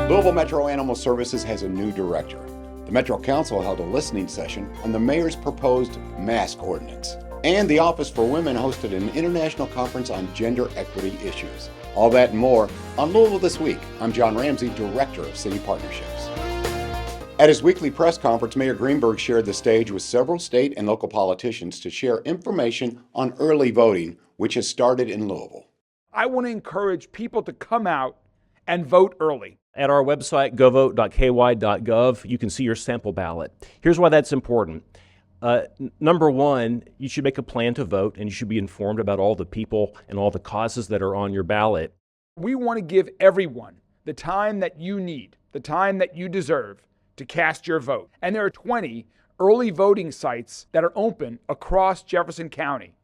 Louisville Metro Animal Services has a new director. The Metro Council held a listening session on the mayor's proposed mask ordinance. And the Office for Women hosted an international conference on gender equity issues. All that and more on Louisville This Week. I'm John Ramsey, Director of City Partnerships. At his weekly press conference, Mayor Greenberg shared the stage with several state and local politicians to share information on early voting, which has started in Louisville. I want to encourage people to come out and vote early. At our website, govote.ky.gov, you can see your sample ballot. Here's why that's important. Number one, you should make a plan to vote, and you should be informed about all the people and all the causes that are on your ballot. We want to give everyone the time that you need, the time that you deserve to cast your vote. And there are 20 early voting sites that are open across Jefferson County.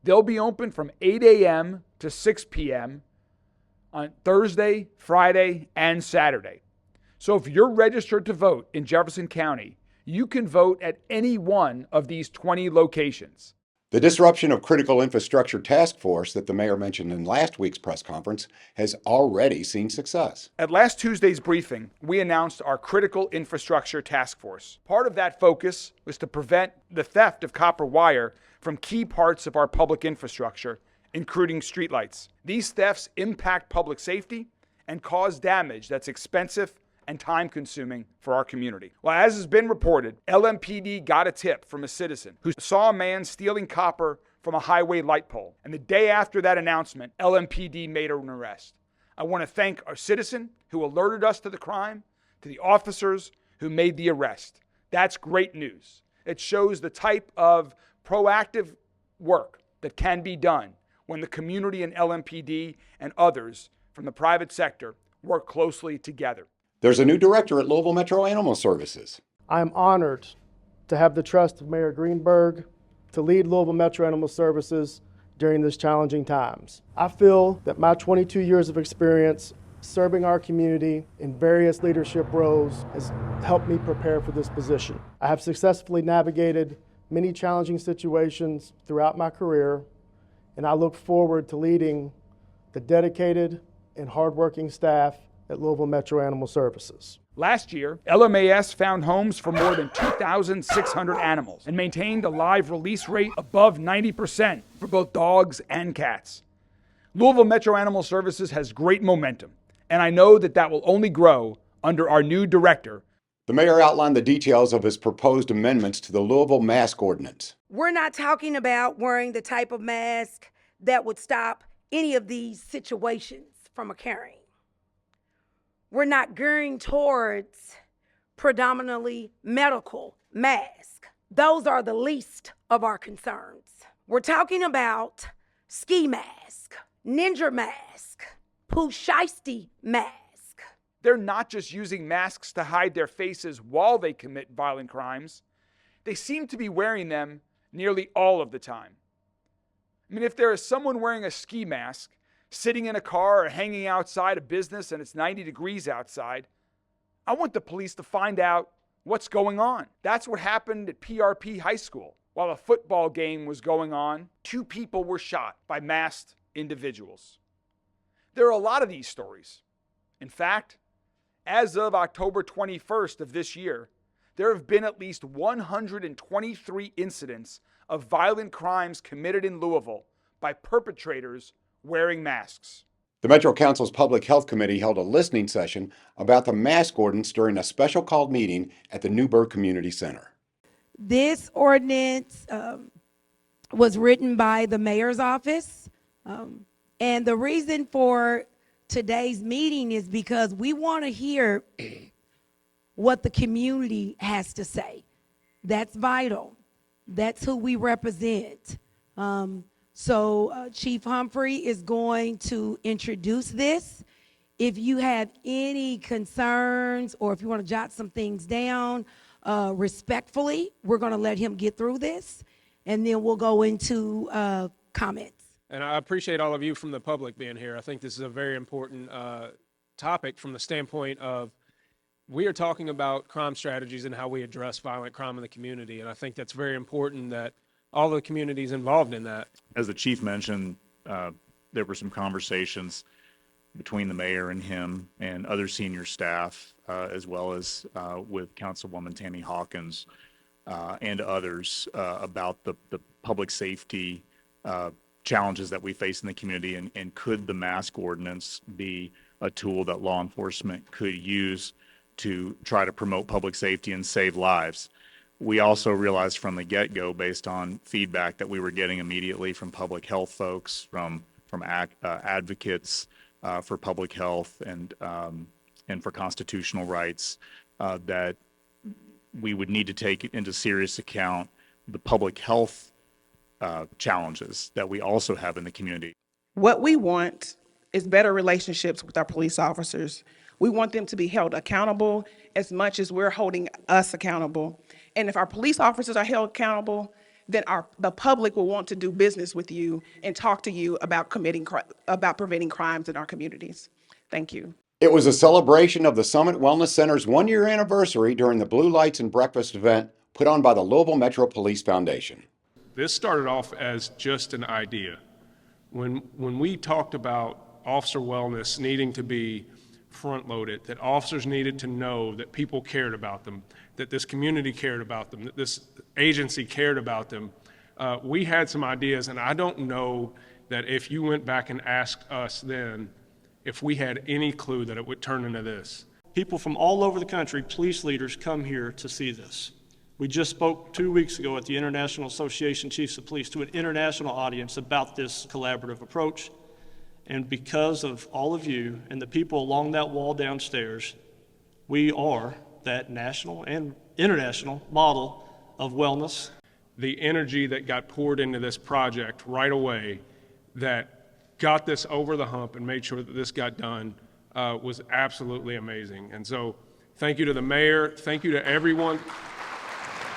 They'll be open from 8 a.m. to 6 p.m. on Thursday, Friday, and Saturday. So if you're registered to vote in Jefferson County, you can vote at any one of these 20 locations. The Disruption of Critical Infrastructure Task Force that the mayor mentioned in last week's press conference has already seen success. At last Tuesday's briefing, we announced our Critical Infrastructure Task Force. Part of that focus was to prevent the theft of copper wire from key parts of our public infrastructure, including streetlights. These thefts impact public safety and cause damage that's expensive and time-consuming for our community. Well, as has been reported, LMPD got a tip from a citizen who saw a man stealing copper from a highway light pole. And the day after that announcement, LMPD made an arrest. I want to thank our citizen who alerted us to the crime, to the officers who made the arrest. That's great news. It shows the type of proactive work that can be done when the community and LMPD and others from the private sector work closely together. There's a new director at Louisville Metro Animal Services. I am honored to have the trust of Mayor Greenberg to lead Louisville Metro Animal Services during these challenging times. I feel that my 22 years of experience serving our community in various leadership roles has helped me prepare for this position. I have successfully navigated many challenging situations throughout my career, and I look forward to leading the dedicated and hardworking staff at Louisville Metro Animal Services. Last year, LMAS found homes for more than 2,600 animals and maintained a live release rate above 90% for both dogs and cats. Louisville Metro Animal Services has great momentum, and I know that will only grow under our new director. The mayor outlined the details of his proposed amendments to the Louisville Mask Ordinance. We're not talking about wearing the type of mask that would stop any of these situations from occurring. We're not gearing towards predominantly medical masks. Those are the least of our concerns. We're talking about ski mask, ninja mask, pooh-shiesty mask. They're not just using masks to hide their faces while they commit violent crimes. They seem to be wearing them nearly all of the time. I mean, if there is someone wearing a ski mask, sitting in a car or hanging outside a business and it's 90 degrees outside, I want the police to find out what's going on. That's what happened at PRP High School. While a football game was going on, 2 people were shot by masked individuals. There are a lot of these stories. In fact, as of October 21st of this year, there have been at least 123 incidents of violent crimes committed in Louisville by perpetrators wearing masks. The Metro Council's Public Health Committee held a listening session about the mask ordinance during a special called meeting at the Newburgh Community Center. This ordinance was written by the mayor's office. And the reason for today's meeting is because we want to hear what the community has to say. That's vital. That's who we represent. So Chief Humphrey is going to introduce this. If you have any concerns or if you want to jot some things down, respectfully, we're going to let him get through this, and then we'll go into comments. And I appreciate all of you from the public being here. I think this is a very important topic from the standpoint of we are talking about crime strategies and how we address violent crime in the community, and I think that's very important that all the communities involved in that. As the chief mentioned, there were some conversations between the mayor and him and other senior staff, as well as with Councilwoman Tammy Hawkins and others about the public safety challenges that we face in the community, and could the mask ordinance be a tool that law enforcement could use to try to promote public safety and save lives. We also realized from the get-go, based on feedback that we were getting immediately from public health folks, from advocates for public health and for constitutional rights, that we would need to take into serious account the public health challenges that we also have in the community. What we want is better relationships with our police officers. We want them to be held accountable as much as we're holding us accountable. And if our police officers are held accountable, then the public will want to do business with you and talk to you about preventing crimes in our communities. Thank you. It was a celebration of the Summit Wellness Center's one-year anniversary during the Blue Lights and Breakfast event put on by the Louisville Metro Police Foundation. This started off as just an idea. When we talked about officer wellness needing to be front-loaded, that officers needed to know that people cared about them, that this community cared about them, that this agency cared about them, we had some ideas, and I don't know that if you went back and asked us then if we had any clue that it would turn into this. People from all over the country, police leaders, come here to see this. We just spoke 2 weeks ago at the International Association of Chiefs of Police to an international audience about this collaborative approach. And because of all of you and the people along that wall downstairs, we are that national and international model of wellness. The energy that got poured into this project right away that got this over the hump and made sure that this got done was absolutely amazing. And so thank you to the mayor, thank you to everyone.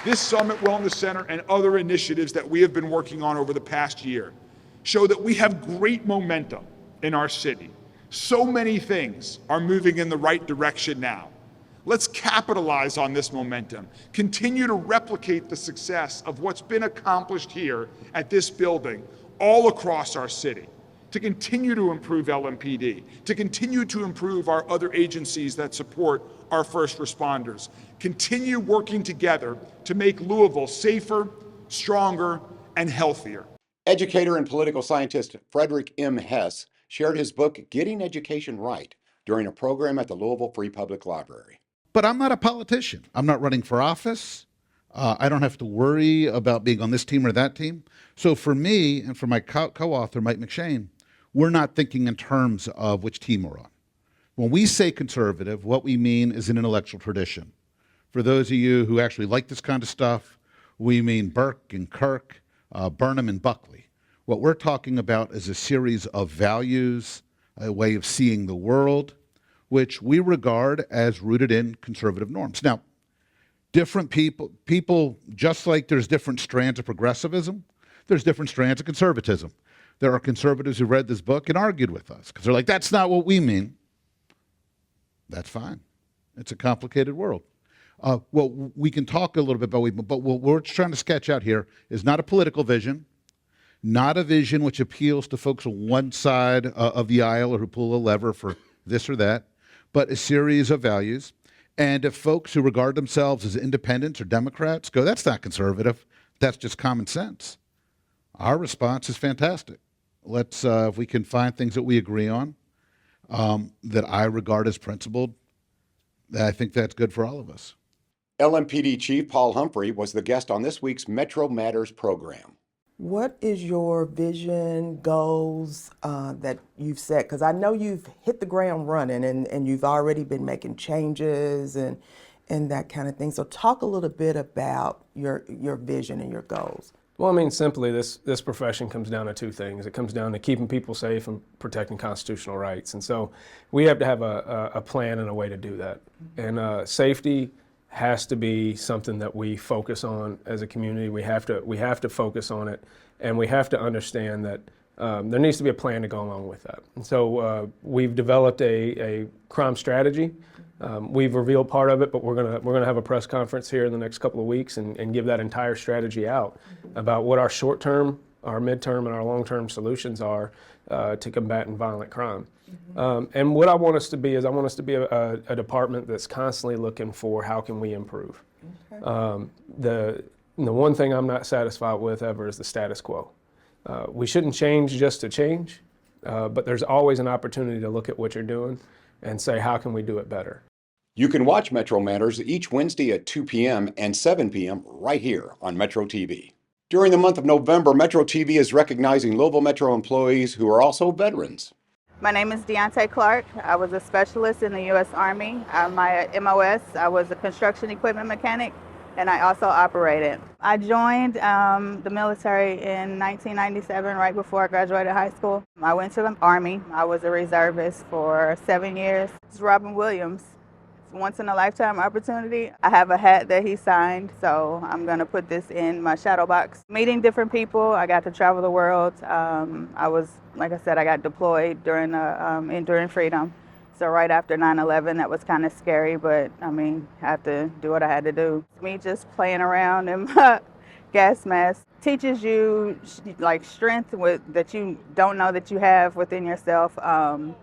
This Summit Wellness Center and other initiatives that we have been working on over the past year show that we have great momentum in our city. So many things are moving in the right direction now. Let's capitalize on this momentum, continue to replicate the success of what's been accomplished here at this building all across our city, to continue to improve LMPD, to continue to improve our other agencies that support our first responders, continue working together to make Louisville safer, stronger, and healthier. Educator and political scientist Frederick M. Hess shared his book, Getting Education Right, during a program at the Louisville Free Public Library. But I'm not a politician. I'm not running for office. I don't have to worry about being on this team or that team. So for me and for my co-author, Mike McShane, we're not thinking in terms of which team we're on. When we say conservative, what we mean is an intellectual tradition. For those of you who actually like this kind of stuff, we mean Burke and Kirk, Burnham and Buckley. What we're talking about is a series of values, a way of seeing the world, which we regard as rooted in conservative norms. Now, different people, just like there's different strands of progressivism, there's different strands of conservatism. There are conservatives who read this book and argued with us because they're like, that's not what we mean. That's fine. It's a complicated world. Well, we can talk a little bit about, but what we're trying to sketch out here is not a political vision, not a vision which appeals to folks on one side of the aisle or who pull a lever for this or that, but a series of values. And if folks who regard themselves as independents or Democrats go, that's not conservative, that's just common sense, our response is fantastic. Let's, if we can find things that we agree on, that I regard as principled, I think that's good for all of us. LMPD Chief Paul Humphrey was the guest on this week's Metro Matters program. What is your vision, goals that you've set? Because I know you've hit the ground running and you've already been making changes and that kind of thing. So talk a little bit about your vision and your goals. Well, I mean, simply, this profession comes down to two things. It comes down to keeping people safe and protecting constitutional rights. And so we have to have a plan and a way to do that. And safety has to be something that we focus on as a community. We have to focus on it, and we have to understand that there needs to be a plan to go along with that. And so we've developed a crime strategy. We've revealed part of it, but we're gonna have a press conference here in the next couple of weeks and give that entire strategy out about what our short-term, our mid-term, and our long-term solutions are to combating violent crime. And what I want us to be is I want us to be a department that's constantly looking for how can we improve. The one thing I'm not satisfied with ever is the status quo. We shouldn't change just to change, but there's always an opportunity to look at what you're doing and say, how can we do it better? You can watch Metro Matters each Wednesday at 2 p.m. and 7 p.m. right here on Metro TV. During the month of November, Metro TV is recognizing Louisville Metro employees who are also veterans. My name is Deontay Clark. I was a specialist in the U.S. Army. My MOS, I was a construction equipment mechanic, and I also operated. I joined the military in 1997, right before I graduated high school. I went to the Army. I was a reservist for 7 years. It's Robin Williams. Once in a lifetime opportunity. I have a hat that he signed, so I'm going to put this in my shadow box. Meeting different people, I got to travel the world. I was, like I said, I got deployed during Enduring Freedom. So right after 9/11, that was kind of scary, but I mean, I had to do what I had to do. Me just playing around in my gas mask teaches you like strength that you don't know that you have within yourself, and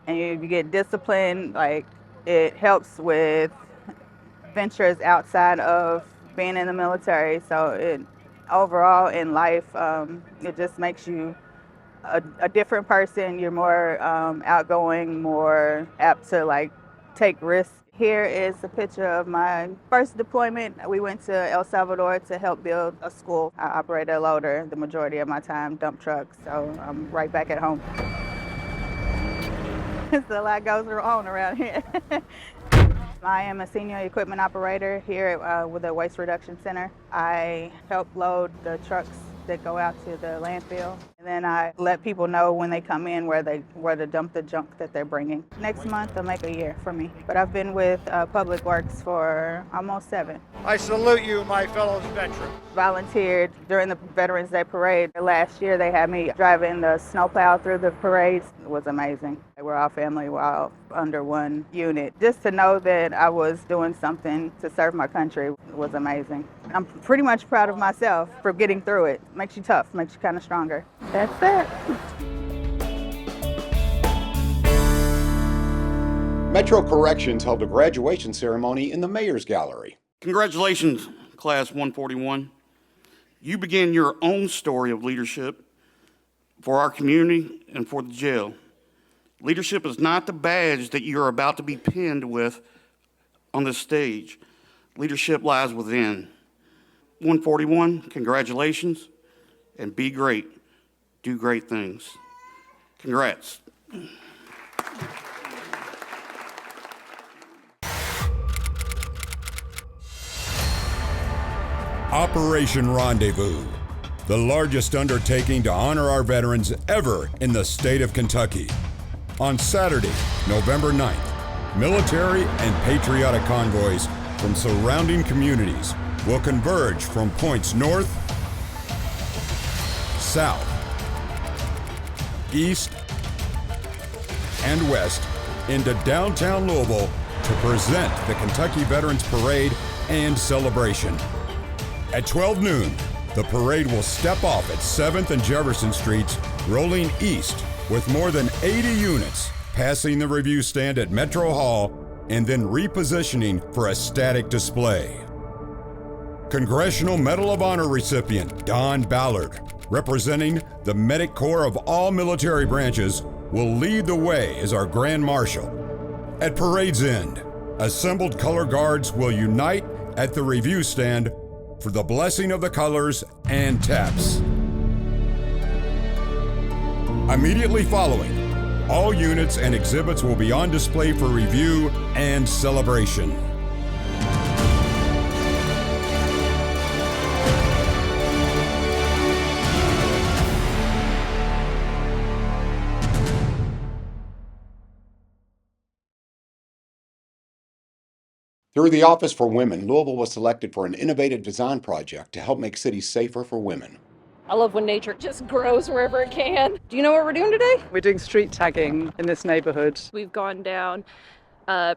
you get disciplined. Like, it helps with ventures outside of being in the military. So overall in life, it just makes you a different person. You're more outgoing, more apt to like take risks. Here is a picture of my first deployment. We went to El Salvador to help build a school. I operated a loader the majority of my time, dump trucks, so I'm right back at home. A lot goes on around here. I am a senior equipment operator here with the Waste Reduction Center. I help load the trucks that go out to the landfill, and then I let people know when they come in where to dump the junk that they're bringing. Next month, they'll make a year for me. But I've been with Public Works for almost 7. I salute you, my fellow veterans. Volunteered during the Veterans Day Parade. Last year, they had me driving the snowplow through the parades. It was amazing. We're all family, we're all under one unit. Just to know that I was doing something to serve my country was amazing. I'm pretty much proud of myself for getting through it. Makes you tough, makes you kind of stronger. That's it. Metro Corrections held a graduation ceremony in the Mayor's Gallery. Congratulations, Class 141. You began your own story of leadership for our community and for the jail. Leadership is not the badge that you're about to be pinned with on this stage. Leadership lies within. 141, congratulations, and be great. Do great things. Congrats. Operation Rendezvous, the largest undertaking to honor our veterans ever in the state of Kentucky. On Saturday, November 9th, military and patriotic convoys from surrounding communities will converge from points north, south, east, and west into downtown Louisville to present the Kentucky Veterans Parade and celebration. At 12 noon, the parade will step off at 7th and Jefferson Streets, rolling east with more than 80 units passing the review stand at Metro Hall and then repositioning for a static display. Congressional Medal of Honor recipient Don Ballard, representing the Medic Corps of all military branches, will lead the way as our Grand Marshal. At parade's end, assembled color guards will unite at the review stand for the blessing of the colors and taps. Immediately following, all units and exhibits will be on display for review and celebration. Through the Office for Women, Louisville was selected for an innovative design project to help make cities safer for women. I love when nature just grows wherever it can. Do you know what we're doing today? We're doing street tagging in this neighborhood. We've gone down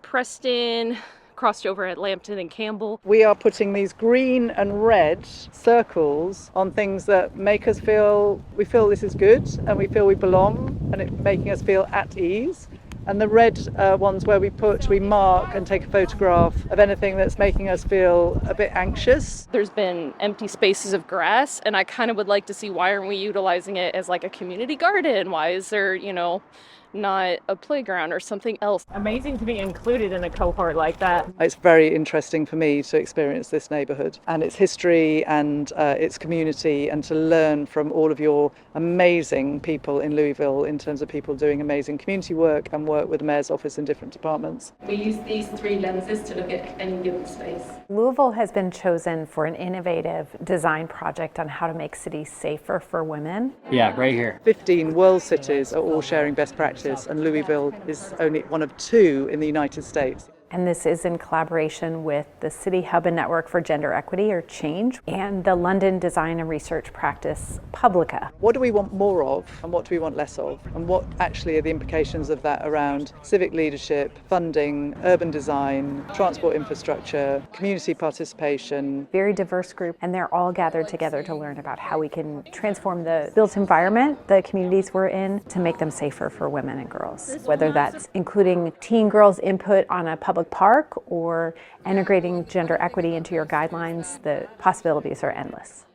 Preston, crossed over at Lambton and Campbell. We are putting these green and red circles on things that make us feel, we feel this is good and we feel we belong, and it making us feel at ease. And the red ones where we mark and take a photograph of anything that's making us feel a bit anxious. There's been empty spaces of grass, and I kind of would like to see, why aren't we utilizing it as like a community garden? Why is there, not a playground or something else? Amazing to be included in a cohort like that. It's very interesting for me to experience this neighbourhood and its history and its community, and to learn from all of your amazing people in Louisville in terms of people doing amazing community work and work with the Mayor's office in different departments. We use these 3 lenses to look at any given space. Louisville has been chosen for an innovative design project on how to make cities safer for women. Yeah, right here. 15 world cities are all sharing best practice, and Louisville is only one of 2 in the United States. And this is in collaboration with the City Hub and Network for Gender Equity, or CHANGE, and the London design and research practice Publica. What do we want more of, and what do we want less of? And what actually are the implications of that around civic leadership, funding, urban design, transport infrastructure, community participation? Very diverse group, and they're all gathered together to learn about how we can transform the built environment, the communities we're in, to make them safer for women and girls. Whether that's including teen girls' input on a public park or integrating gender equity into your guidelines, the possibilities are endless.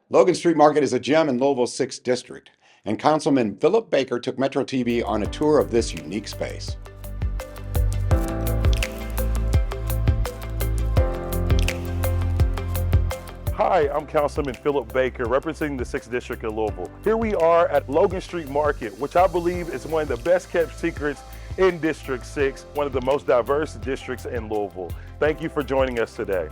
Logan Street Market is a gem in Louisville's 6th District, and Councilman Philip Baker took Metro TV on a tour of this unique space. Hi, I'm Councilman Philip Baker, representing the 6th District of Louisville. Here we are at Logan Street Market, which I believe is one of the best kept secrets in District 6, one of the most diverse districts in Louisville. Thank you for joining us today.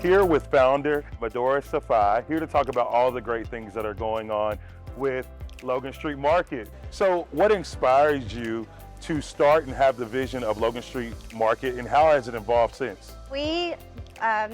Here with founder Medora Safai, here to talk about all the great things that are going on with Logan Street Market. So what inspires you to start and have the vision of Logan Street Market, and how has it evolved since? We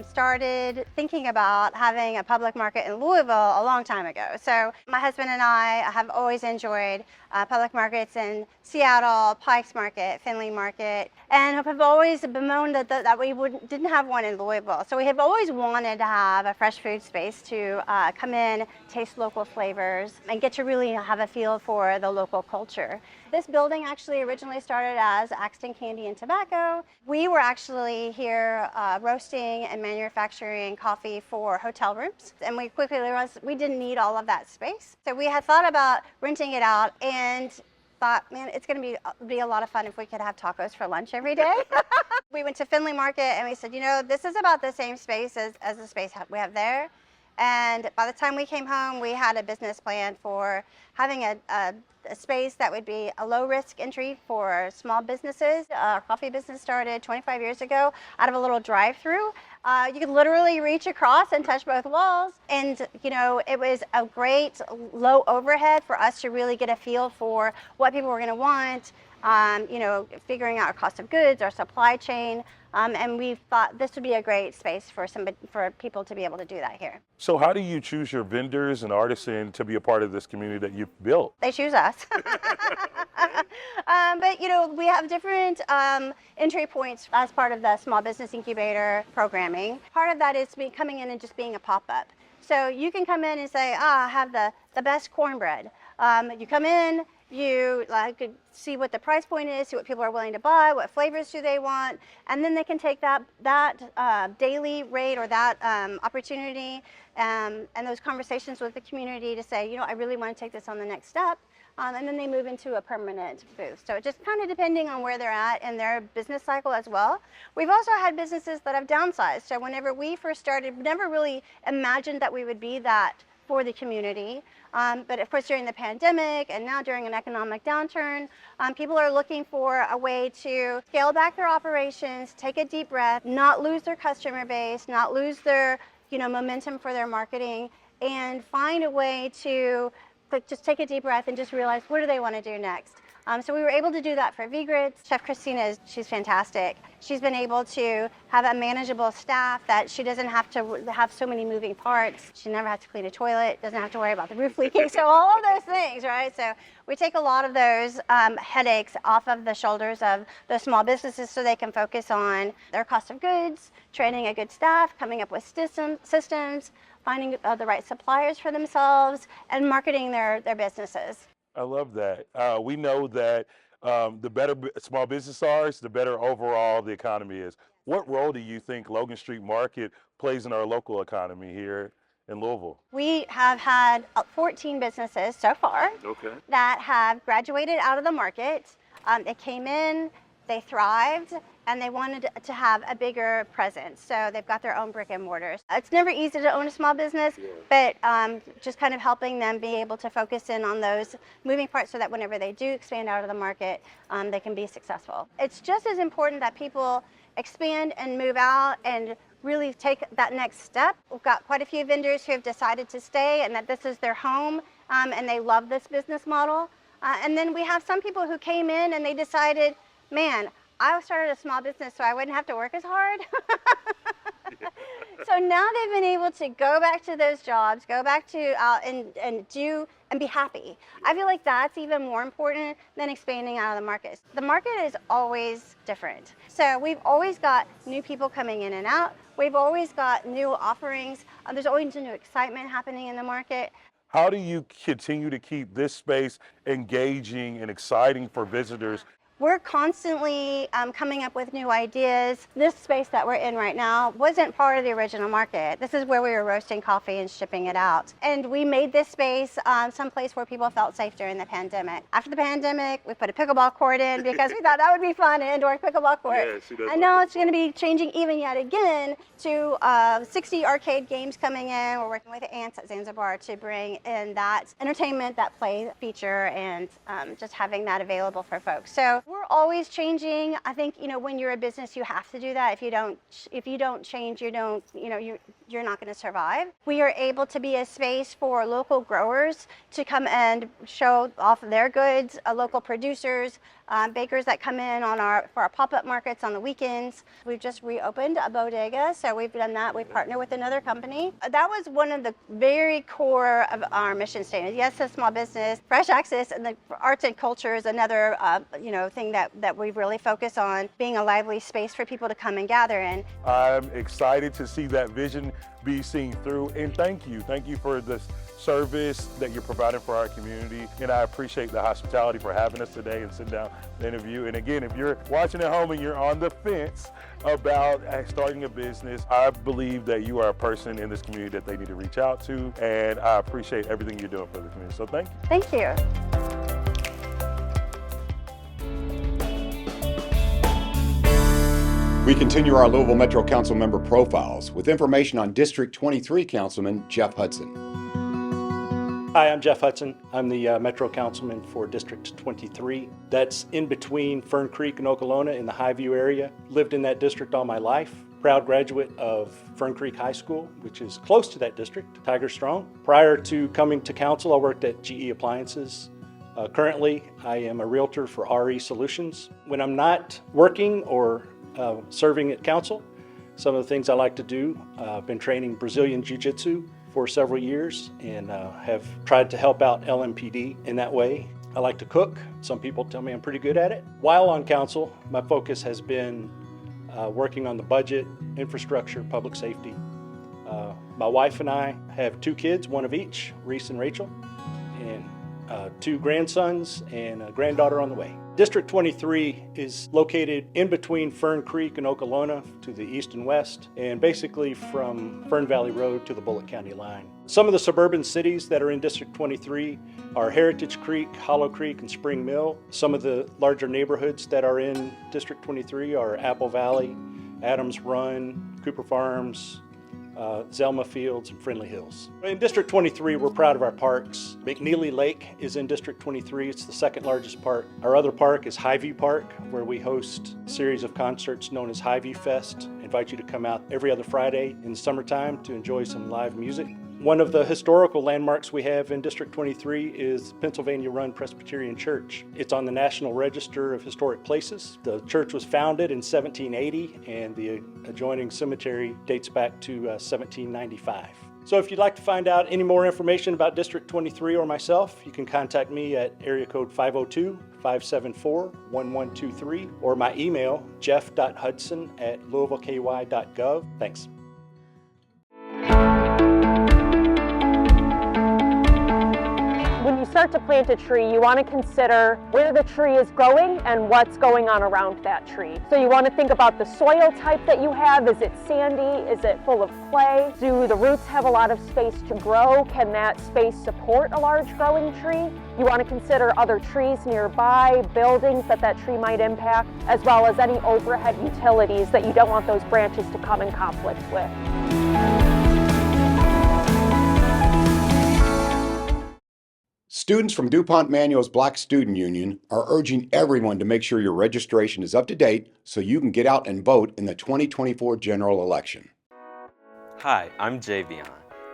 started thinking about having a public market in Louisville a long time ago. So my husband and I have always enjoyed public markets in Seattle, Pikes Market, Findlay Market, and have always bemoaned that we didn't have one in Louisville. So we have always wanted to have a fresh food space to come in, taste local flavors, and get to really have a feel for the local culture. This building actually originally started as Axton Candy and Tobacco. We were actually here roasting and manufacturing coffee for hotel rooms, and we quickly realized we didn't need all of that space. So we had thought about renting it out and thought, man, it's going to be a lot of fun if we could have tacos for lunch every day. We went to Findlay Market and we said, this is about the same space as the space we have there. And by the time we came home, we had a business plan for having a space that would be a low-risk entry for small businesses. Our coffee business started 25 years ago out of a little drive-through. You could literally reach across and touch both walls. And, it was a great low overhead for us to really get a feel for what people were going to want, figuring out our cost of goods, our supply chain. And we thought this would be a great space for people to be able to do that here. So how do you choose your vendors and artisans to be a part of this community that you've built? They choose us. But, we have different entry points as part of the Small Business Incubator programming. Part of that is coming in and just being a pop-up. So you can come in and say, I have the best cornbread. You come in, you could see what the price point is, see what people are willing to buy, what flavors do they want, and then they can take that daily rate or that opportunity and those conversations with the community to say, I really want to take this on the next step. And then they move into a permanent booth. So just kind of depending on where they're at in their business cycle as well. We've also had businesses that have downsized. So whenever we first started, we never really imagined that we would be that for the community. But of course, during the pandemic and now during an economic downturn, people are looking for a way to scale back their operations, take a deep breath, not lose their customer base, not lose their momentum for their marketing, and find a way to just take a deep breath and just realize, what do they want to do next? So we were able to do that for V-Grits. Chef Christina, she's fantastic. She's been able to have a manageable staff that she doesn't have to have so many moving parts. She never has to clean a toilet, doesn't have to worry about the roof leaking. So all of those things, right? So we take a lot of those headaches off of the shoulders of those small businesses so they can focus on their cost of goods, training a good staff, coming up with systems, finding the right suppliers for themselves, and marketing their businesses. I love that. We know that the better small business are, the better overall the economy is. What role do you think Logan Street Market plays in our local economy here in Louisville? We have had 14 businesses so far that have graduated out of the market. They came in, they thrived, and they wanted to have a bigger presence. So they've got their own brick and mortars. It's never easy to own a small business, but just kind of helping them be able to focus in on those moving parts so that whenever they do expand out of the market, they can be successful. It's just as important that people expand and move out and really take that next step. We've got quite a few vendors who have decided to stay and that this is their home and they love this business model. And then we have some people who came in and they decided, man, I started a small business so I wouldn't have to work as hard. So now they've been able to go back to those jobs, go back to and do and be happy. I feel like that's even more important than expanding out of the market. The market is always different. So we've always got new people coming in and out. We've always got new offerings. There's always new excitement happening in the market. How do you continue to keep this space engaging and exciting for visitors? We're constantly coming up with new ideas. This space that we're in right now wasn't part of the original market. This is where we were roasting coffee and shipping it out. And we made this space someplace where people felt safe during the pandemic. After the pandemic, we put a pickleball court in because we thought that would be fun, an indoor pickleball court. And now it's going to be changing even yet again to 60 arcade games coming in. We're working with the Ants at Zanzibar to bring in that entertainment, that play feature, and just having that available for folks. So we're always changing. I think, when you're a business, you have to do that. If you don't change, you're not going to survive. We are able to be a space for local growers to come and show off their goods, local producers, bakers that come in for our pop-up markets on the weekends. We've just reopened a bodega, so we've done that. We partner with another company. That was one of the very core of our mission statement. Yes, a small business, fresh access, and the arts and culture is another thing that we really focus on, being a lively space for people to come and gather in. I'm excited to see that vision be seen through, and thank you for the service that you're providing for our community, and I appreciate the hospitality for having us today and sitting down the interview. And again, if you're watching at home and you're on the fence about starting a business, I believe that you are a person in this community that they need to reach out to, and I appreciate everything you're doing for the community. So thank you. Thank you. We continue our Louisville Metro Council member profiles with information on District 23 Councilman Jeff Hudson. Hi, I'm Jeff Hudson. I'm the Metro Councilman for District 23. That's in between Fern Creek and Okolona in the Highview area. Lived in that district all my life. Proud graduate of Fern Creek High School, which is close to that district, Tiger Strong. Prior to coming to council, I worked at GE Appliances. Currently, I am a realtor for RE Solutions. When I'm not working or serving at council, some of the things I like to do, I've been training Brazilian Jiu-Jitsu for several years and have tried to help out LMPD in that way. I like to cook. Some people tell me I'm pretty good at it. While on council, my focus has been working on the budget, infrastructure, public safety. My wife and I have 2 kids, one of each, Reese and Rachel, and 2 grandsons and a granddaughter on the way. District 23 is located in between Fern Creek and Okolona to the east and west, and basically from Fern Valley Road to the Bullitt County line. Some of the suburban cities that are in District 23 are Heritage Creek, Hollow Creek, and Spring Mill. Some of the larger neighborhoods that are in District 23 are Apple Valley, Adams Run, Cooper Farms, Zelma Fields, and Friendly Hills. In District 23, we're proud of our parks. McNeely Lake is in District 23. It's the second largest park. Our other park is Highview Park, where we host a series of concerts known as Highview Fest. I invite you to come out every other Friday in the summertime to enjoy some live music. One of the historical landmarks we have in District 23 is Pennsylvania Run Presbyterian Church. It's on the National Register of Historic Places. The church was founded in 1780, and the adjoining cemetery dates back to 1795. So if you'd like to find out any more information about District 23 or myself, you can contact me at area code 502-574-1123 or my email, jeff.hudson@louisvilleky.gov. Thanks. When you start to plant a tree, you want to consider where the tree is growing and what's going on around that tree. So you want to think about the soil type that you have. Is it sandy? Is it full of clay? Do the roots have a lot of space to grow? Can that space support a large growing tree? You want to consider other trees nearby, buildings that tree might impact, as well as any overhead utilities that you don't want those branches to come in conflict with. Students from DuPont Manual's Black Student Union are urging everyone to make sure your registration is up to date so you can get out and vote in the 2024 general election. Hi, I'm Javion.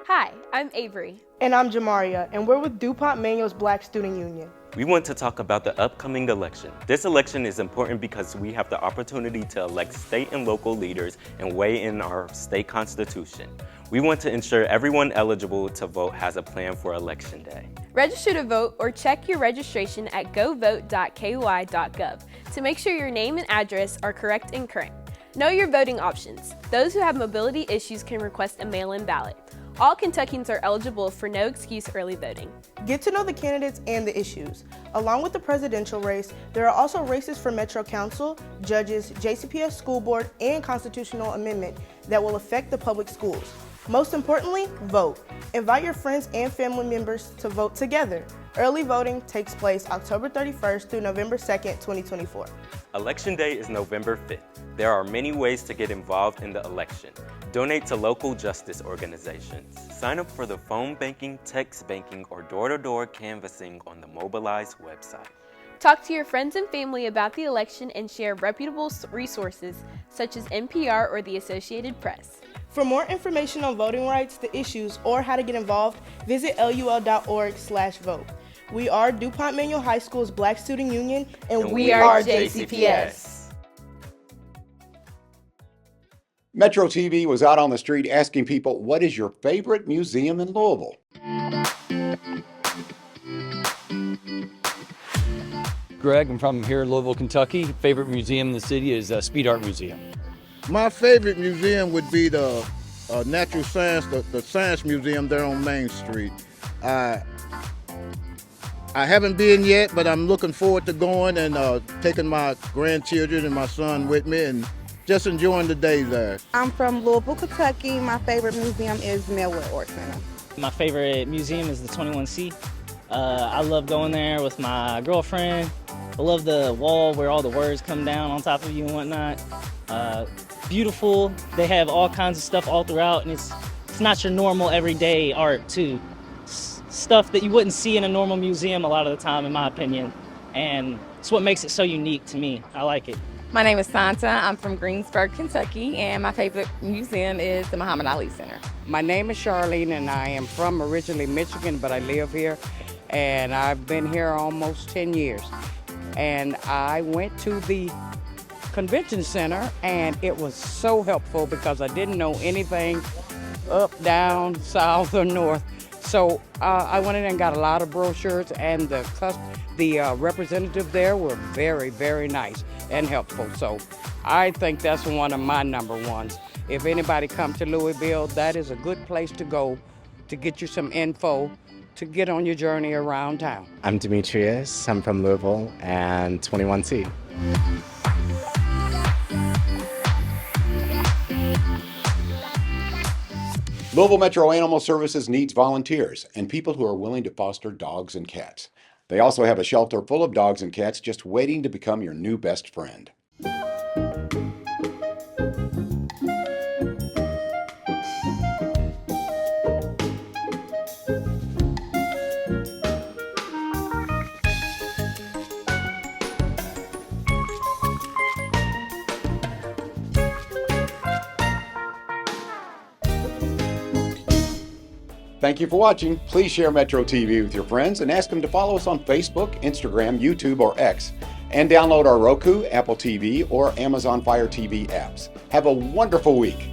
Hi, I'm Avery. And I'm Jamaria, and we're with DuPont Manual's Black Student Union. We want to talk about the upcoming election. This election is important because we have the opportunity to elect state and local leaders and weigh in our state constitution. We want to ensure everyone eligible to vote has a plan for Election Day. Register to vote or check your registration at govote.ky.gov to make sure your name and address are correct and current. Know your voting options. Those who have mobility issues can request a mail-in ballot. All Kentuckians are eligible for no excuse early voting. Get to know the candidates and the issues. Along with the presidential race, there are also races for Metro Council, judges, JCPS School Board, and constitutional amendment that will affect the public schools. Most importantly, vote. Invite your friends and family members to vote together. Early voting takes place October 31st through November 2nd, 2024. Election Day is November 5th. There are many ways to get involved in the election. Donate to local justice organizations. Sign up for the phone banking, text banking, or door-to-door canvassing on the Mobilize website. Talk to your friends and family about the election and share reputable resources such as NPR or the Associated Press. For more information on voting rights, the issues, or how to get involved, visit lul.org/vote. We are DuPont Manual High School's Black Student Union, and we are JCPS. Metro TV was out on the street asking people, what is your favorite museum in Louisville? Greg, I'm from here in Louisville, Kentucky. Favorite museum in the city is Speed Art Museum. My favorite museum would be the Natural Science, the Science Museum there on Main Street. I haven't been yet, but I'm looking forward to going and taking my grandchildren and my son with me and just enjoying the day there. I'm from Louisville, Kentucky. My favorite museum is Millwood Art Center. My favorite museum is the 21C. I love going there with my girlfriend. I love the wall where all the words come down on top of you and whatnot. Beautiful. They have all kinds of stuff all throughout, and it's not your normal everyday art too. Stuff that you wouldn't see in a normal museum a lot of the time, in my opinion, and it's what makes it so unique to me. I like it. My name is Santa. I'm from Greensburg, Kentucky, and my favorite museum is the Muhammad Ali Center. My name is Charlene, and I am from originally Michigan, but I live here, and I've been here almost 10 years. And I went to the convention center, and it was so helpful because I didn't know anything up, down, south, or north. So I went in and got a lot of brochures, and the representative there were very, very nice and helpful. So I think that's one of my number ones. If anybody comes to Louisville, that is a good place to go to get you some info to get on your journey around town. I'm Demetrius. I'm from Louisville and 21C. Louisville Metro Animal Services needs volunteers and people who are willing to foster dogs and cats. They also have a shelter full of dogs and cats just waiting to become your new best friend. Thank you for watching. Please share Metro TV with your friends and ask them to follow us on Facebook, Instagram, YouTube, or X, and download our Roku, Apple TV, or Amazon Fire TV apps. Have a wonderful week.